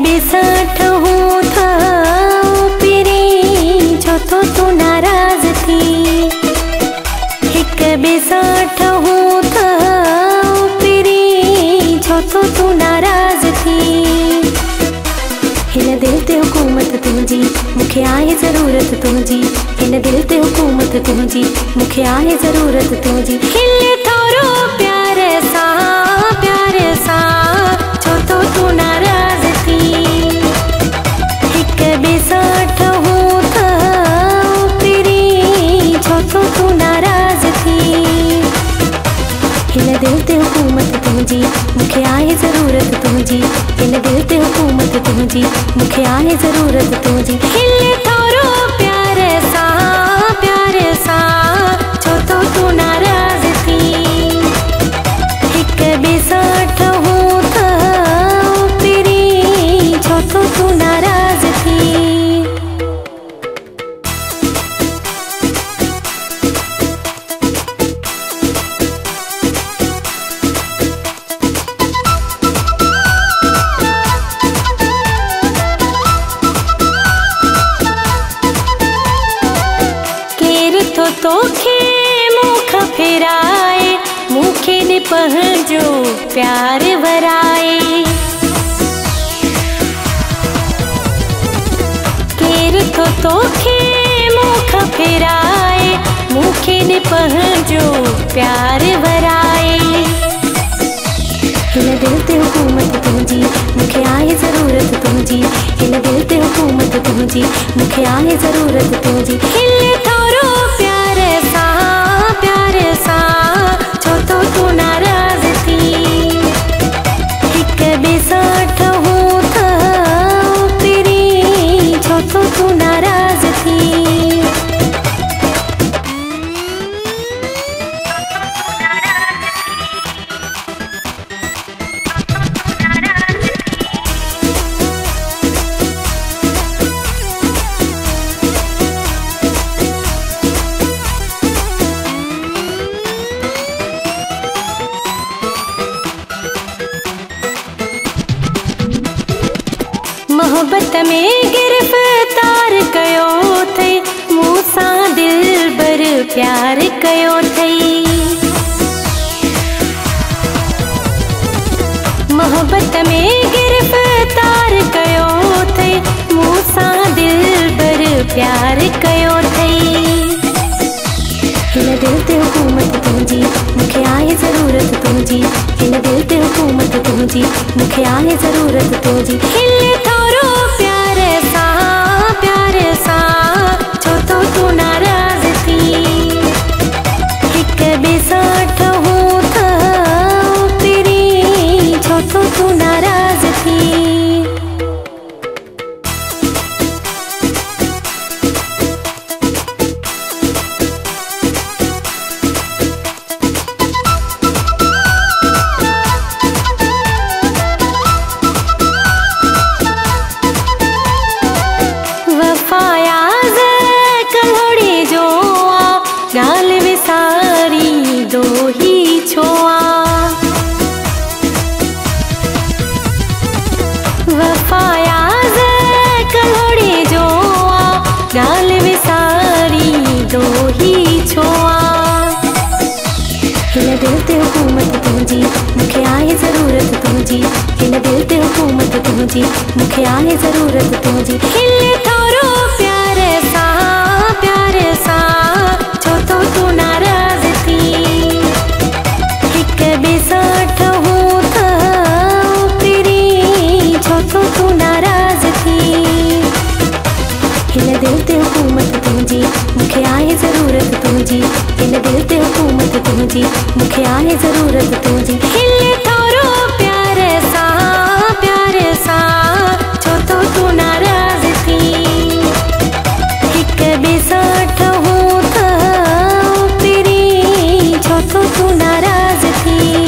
बिसठ हूँ था पिरी जो तो तू नाराज थी। एक बिसठ हूँ था पिरी जो तो तू नाराज थी। हिन दिल ते हुकूमत तुझी मुखे आहे ज़रूरत तुझी। हिन दिल ते हुकूमत तुझी मुखे आहे ज़रूरत तुझी। हिले थोरो प्यार सा छो तो तू नाराज थी। हिक बिसठ हूँ था पिरी छो तो तू नाराज थी। हिन दिल ते हुकूमत तुझी मुखे आहे ज़रूरत तुझी। हिन दिल ते हुकूमत तुझी मुखे आहे ज़रूरत तुझी। हिले थोरो प्यार सा छो तो तू नाराज थी। हिक बिसठ हूँ था पिरी छो तो तू नाराज थी। तोखे मुख फिराए मुखे ने पहुंचो प्यार वराए। केर तो तोखे मुख फिराए मुखे ने पहुंचो प्यार वराए। हिन दिल ते हुकूमत तुझी मुखे आहे ज़रूरत तुझी। हिन दिल ते हुकूमत तुझी मुखे आहे ज़रूरत तुझी। हिले थोरो प्यार सा छो तो तू नाराज थी। हिक बिसठ हूँ था पिरी छो तो तू नाराज थी। मोहब्बत में गिरफ्तार कयो थे मूसा दिल बर प्यार कयो थे। मोहब्बत में गिरफ्तार कयो थे मूसा दिल बर प्यार कयो थे। हिन दिल ते हुकूमत तुझी मुखे आहे ज़रूरत तुझी। हिन दिल ते हुकूमत तुझी मुखे आहे ज़रूरत तुझी। हिले थोरो प्यार सा छो तो तू नाराज थी। हिक बिसठ हूँ था पिरी छो तो तू नाराज थी। गाल विसारी दो ही छोआ वफायाज कलोड़े जोआ। गाल विसारी दो ही छोआ। हिन दिल ते हुकूमत तुझी मुखे आहे ज़रूरत तुझी। हिन दिल ते हुकूमत तुझी मुखे आहे ज़रूरत तुझी। हिले थोरो प्यार सा छो तो तू नाराज थी। हिक बिसठ हूँ था पिरी छो तो तू नाराज थी। हिन दिल ते हुकूमत तुझी मुखे आहे ज़रूरत तुझी। हिन दिल ते हुकूमत तुझी मुखे आहे ज़रूरत तुझी। हिले थोरो प्यार सा छो तो तू नाराज थी। हिक बिसठ हूँ था पिरी छो तो तू नाराज थी।